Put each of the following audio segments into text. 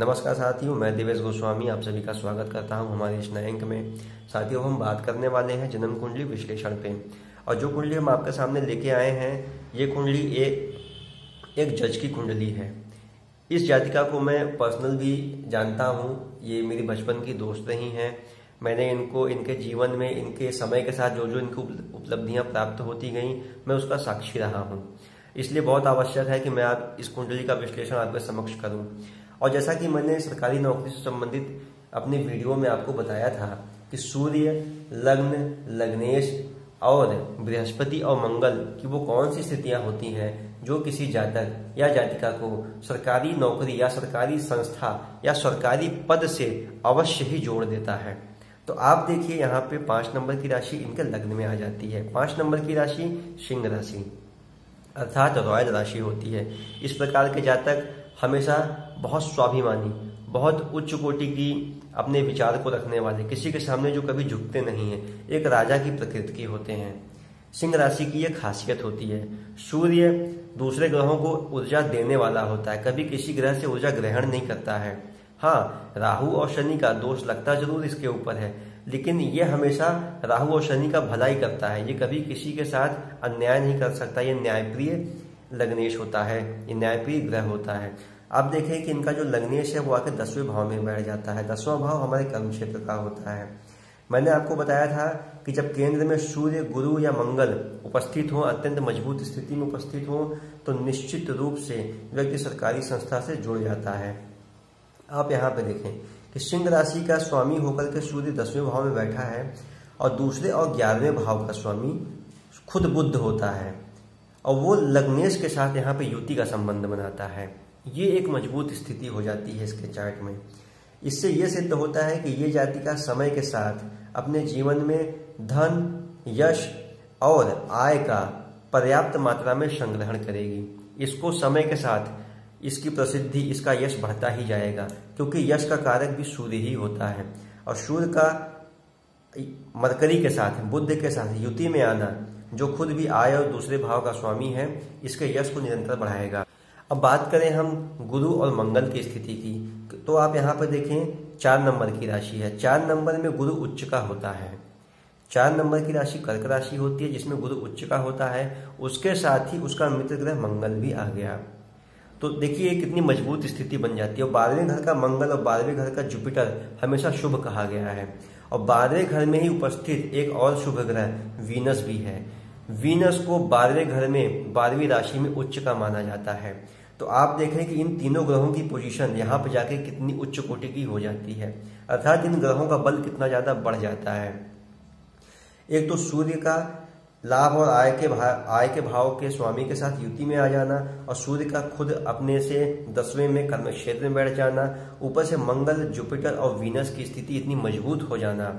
नमस्कार साथियों, मैं देवेश गोस्वामी आप सभी का स्वागत करता हूं हमारे इस नए अंक में। साथियों, हम बात करने वाले हैं जन्म कुंडली विश्लेषण पे। और जो कुंडली हम आपके सामने लेके आए हैं, ये कुंडली एक जज की कुंडली है। इस जातिका को मैं पर्सनल भी जानता हूं, ये मेरी बचपन की दोस्त रही हैं। मैंने इनको इनके जीवन में इनके समय के साथ जो जो इनको उपलब्धियां प्राप्त होती गई, मैं उसका साक्षी रहा हूं। इसलिए बहुत आवश्यक है कि मैं आप इस कुंडली का विश्लेषण आपके समक्ष करूं। और जैसा कि मैंने सरकारी नौकरी से संबंधित अपने वीडियो में आपको बताया था कि सूर्य, लग्न, लग्नेश और बृहस्पति और मंगल की वो कौन सी स्थितियां होती हैं जो किसी जातक या जातिका को सरकारी नौकरी या सरकारी संस्था या सरकारी पद से अवश्य ही जोड़ देता है। तो आप देखिए, यहाँ पे 5 नंबर की राशि इनके लग्न में आ जाती है। 5 नंबर की राशि सिंह राशि अर्थात रॉयल राशि होती है। इस प्रकार के जातक हमेशा बहुत स्वाभिमानी, बहुत उच्च कोटि की अपने विचार को रखने वाले, किसी के सामने जो कभी झुकते नहीं है, एक राजा की प्रकृति के होते हैं। सिंह राशि की यह खासियत होती है। सूर्य दूसरे ग्रहों को ऊर्जा देने वाला होता है, कभी किसी ग्रह से ऊर्जा ग्रहण नहीं करता है। हाँ, राहु और शनि का दोष लगता जरूर इसके ऊपर है, लेकिन यह हमेशा राहु और शनि का भलाई करता है। ये कभी किसी के साथ अन्याय नहीं कर सकता। ये न्यायप्रिय लग्नेश होता है, ये न्यायप्रिय ग्रह होता है। आप देखें कि इनका जो लग्नेश है वो आके 10वें भाव में बैठ जाता है। 10वां भाव हमारे कर्म क्षेत्र का होता है। मैंने आपको बताया था कि जब केंद्र में सूर्य, गुरु या मंगल उपस्थित हो, अत्यंत मजबूत स्थिति में उपस्थित हो, तो निश्चित रूप से व्यक्ति सरकारी संस्था से जुड़ जाता है। आप यहाँ पे देखें कि सिंह राशि का स्वामी होकर के सूर्य 10वें भाव में बैठा है और दूसरे और 11वें भाव का स्वामी खुद बुध होता है और वो लग्नेश के साथ यहाँ पे युति का संबंध बनाता है। ये एक मजबूत स्थिति हो जाती है इसके चार्ट में। इससे ये सिद्ध होता है कि ये जातिका समय के साथ अपने जीवन में धन, यश और आय का पर्याप्त मात्रा में संग्रहण करेगी। इसको समय के साथ इसकी प्रसिद्धि, इसका यश बढ़ता ही जाएगा, क्योंकि यश का कारक भी सूर्य ही होता है। और सूर्य का मरकरी के साथ, बुध के साथ युति में आना, जो खुद भी आय और दूसरे भाव का स्वामी है, इसके यश को निरंतर बढ़ाएगा। अब बात करें हम गुरु और मंगल की स्थिति की, तो आप यहाँ पर देखें 4 नंबर की राशि है। 4 नंबर में गुरु उच्च का होता है। 4 नंबर की राशि कर्क राशि होती है, जिसमें गुरु उच्च का होता है। उसके साथ ही उसका मित्र ग्रह मंगल भी आ गया। तो देखिए कितनी मजबूत स्थिति बन जाती है। और 12वें घर का मंगल और 12वें घर का जुपिटर हमेशा शुभ कहा गया है। और 12वें घर में ही उपस्थित एक और शुभ ग्रह वीनस भी है। वीनस को 12वें घर में 12वीं राशि में उच्च का माना जाता है। तो आप देखें कि इन तीनों ग्रहों की पोजीशन यहाँ पर जाके कितनी उच्च कोटि की हो जाती है, अर्थात इन ग्रहों का बल कितना ज्यादा बढ़ जाता है। एक तो सूर्य का लाभ और आय के भाव के स्वामी के साथ युति में आ जाना, और सूर्य का खुद अपने से 10वें में कर्म क्षेत्र में बैठ जाना, ऊपर से मंगल, जुपिटर और वीनस की स्थिति इतनी मजबूत हो जाना,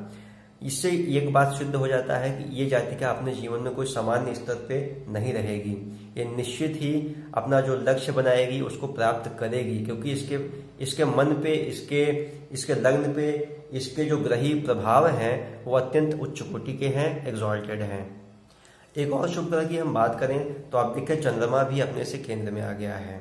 इससे एक बात सिद्ध हो जाता है कि ये जातिका अपने जीवन में कोई सामान्य स्तर पे नहीं रहेगी। ये निश्चित ही अपना जो लक्ष्य बनाएगी उसको प्राप्त करेगी, क्योंकि इसके मन पे, इसके लग्न पे इसके जो ग्रही प्रभाव हैं वो अत्यंत उच्च कोटि के हैं, एग्जॉल्टेड हैं। एक और शुभ ग्रह की हम बात करें तो आप देखें चंद्रमा भी अपने से केंद्र में आ गया है।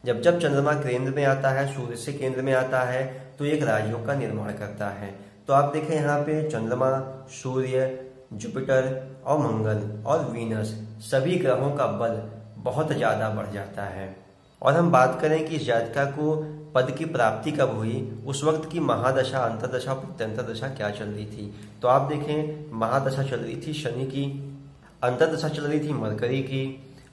जब चंद्रमा केंद्र में आता है, सूर्य से केंद्र में आता है, तो एक राजयोग का निर्माण करता है। तो आप देखें यहाँ पे चंद्रमा, सूर्य, जुपिटर और मंगल और वीनस, सभी ग्रहों का बल बहुत ज्यादा बढ़ जाता है। और हम बात करें कि इस जातिका को पद की प्राप्ति कब हुई, उस वक्त की महादशा, अंतरदशा, प्रत्यंतर दशा क्या चल रही थी। तो आप देखें, महादशा चल रही थी शनि की, अंतरदशा चल रही थी मरकरी की,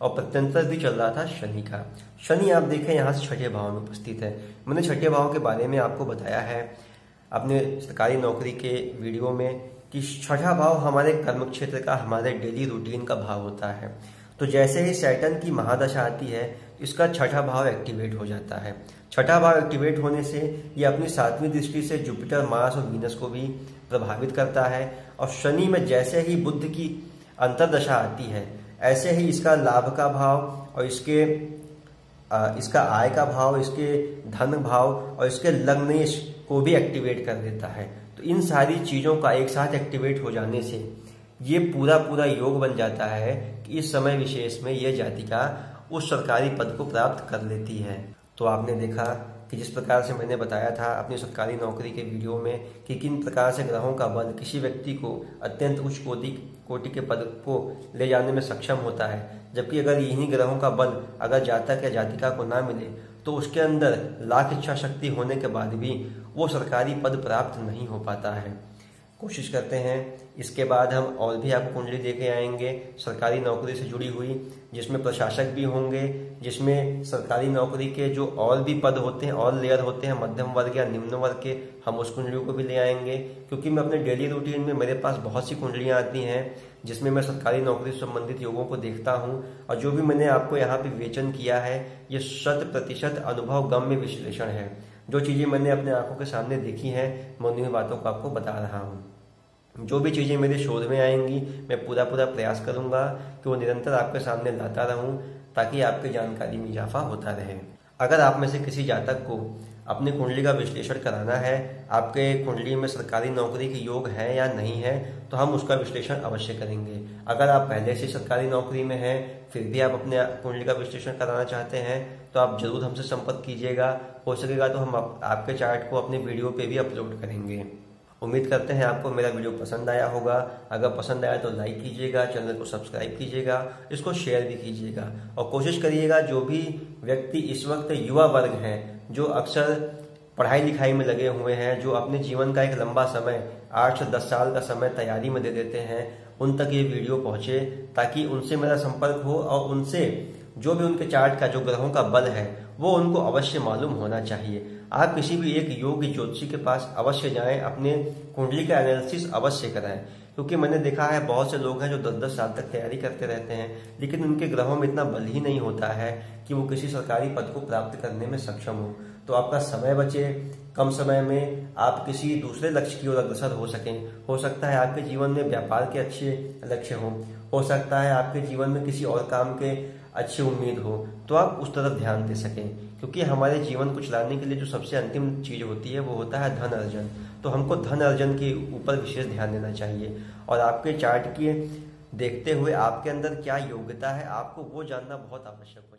और प्रत्यंतर भी चल रहा था शनि का। शनि आप देखें यहाँ से 6ठे भाव में उपस्थित है। मैंने 6ठे भाव के बारे में आपको बताया है अपने सरकारी नौकरी के वीडियो में कि 6ठा भाव हमारे कर्म क्षेत्र का, हमारे डेली रूटीन का भाव होता है। तो जैसे ही सैटर्न की महादशा आती है, इसका 6ठा भाव एक्टिवेट हो जाता है। 6ठा भाव एक्टिवेट होने से ये अपनी 7वीं दृष्टि से जुपिटर, मार्स और वीनस को भी प्रभावित करता है। और शनि में जैसे ही बुध की अंतरदशा आती है, ऐसे ही इसका लाभ का भाव और इसका आय का भाव, इसके धन भाव और इसके लग्नेश को भी एक्टिवेट कर देता है। तो इन सारी चीजों का एक साथ एक्टिवेट हो जाने से ये पूरा योग बन जाता है कि इस समय विशेष में यह जातिका उस सरकारी पद को प्राप्त कर लेती है। तो आपने देखा कि जिस प्रकार से मैंने बताया था अपनी सरकारी नौकरी के वीडियो में कि किन प्रकार से ग्रहों का बल किसी व्यक्ति को अत्यंत उच्च कोटि के पद को ले जाने में सक्षम होता है, जबकि अगर इन्हीं ग्रहों का बल अगर जातक या जातिका को ना मिले तो उसके अंदर लाख इच्छा शक्ति होने के बाद भी वो सरकारी पद प्राप्त नहीं हो पाता है। कोशिश करते हैं इसके बाद हम और भी आपको कुंडली लेके आएंगे सरकारी नौकरी से जुड़ी हुई, जिसमें प्रशासक भी होंगे, जिसमें सरकारी नौकरी के जो और भी पद होते हैं और लेयर होते हैं मध्यम वर्ग या निम्न वर्ग के, हम उस कुंडलियों को भी ले आएंगे। क्योंकि मैं अपने डेली रूटीन में मेरे पास बहुत सी कुंडलियाँ आती हैं जिसमें मैं सरकारी नौकरी से संबंधित योगों को देखता हूँ, और जो भी मैंने आपको यहाँ पे विवेचन किया है ये 100% अनुभव गम्य विश्लेषण है। जो चीज़ें मैंने अपने आंखों के सामने देखी हैं मैं उन्हीं बातों को आपको बता रहा हूँ। जो भी चीज़ें मेरे शोध में आएंगी मैं पूरा प्रयास करूँगा कि वो निरंतर आपके सामने लाता रहूँ ताकि आपकी जानकारी में इजाफा होता रहे। अगर आप में से किसी जातक को अपनी कुंडली का विश्लेषण कराना है, आपके कुंडली में सरकारी नौकरी के योग है या नहीं है, तो हम उसका विश्लेषण अवश्य करेंगे। अगर आप पहले से सरकारी नौकरी में हैं फिर भी आप अपने कुंडली का विश्लेषण कराना चाहते हैं तो आप जरूर हमसे संपर्क कीजिएगा। हो सकेगा तो हम आपके चार्ट को अपने वीडियो पे भी अपलोड करेंगे। उम्मीद करते हैं आपको मेरा वीडियो पसंद आया होगा। अगर पसंद आया तो लाइक कीजिएगा, चैनल को सब्सक्राइब कीजिएगा, इसको शेयर भी कीजिएगा और कोशिश करिएगा जो भी व्यक्ति इस वक्त युवा वर्ग हैं जो अक्सर पढ़ाई लिखाई में लगे हुए हैं, जो अपने जीवन का एक लंबा समय 8 से 10 साल का समय तैयारी में दे देते हैं, उन तक ये वीडियो पहुंचे ताकि उनसे मेरा संपर्क हो और उनसे जो भी उनके चार्ट का जो ग्रहों का बल है वो उनको अवश्य मालूम होना चाहिए। आप किसी भी एक योग्य ज्योतिषी के पास अवश्य जाएं, अपने कुंडली का एनालिसिस अवश्य कराएं, क्योंकि मैंने देखा है बहुत से लोग हैं जो 10-10 साल तक तैयारी करते रहते हैं लेकिन उनके ग्रहों में इतना बल ही नहीं होता है कि वो किसी सरकारी पद को प्राप्त करने में सक्षम हो। तो आपका समय बचे, कम समय में आप किसी दूसरे लक्ष्य की ओर अग्रसर हो सकें। हो सकता है आपके जीवन में व्यापार के अच्छे लक्ष्य हों, हो सकता है आपके जीवन में किसी और काम के अच्छी उम्मीद हो, तो आप उस तरफ ध्यान दे सकें। क्योंकि हमारे जीवन को चलाने के लिए जो सबसे अंतिम चीज होती है वो होता है धन अर्जन। तो हमको धन अर्जन के ऊपर विशेष ध्यान देना चाहिए और आपके चार्ट की देखते हुए आपके अंदर क्या योग्यता है आपको वो जानना बहुत आवश्यक है।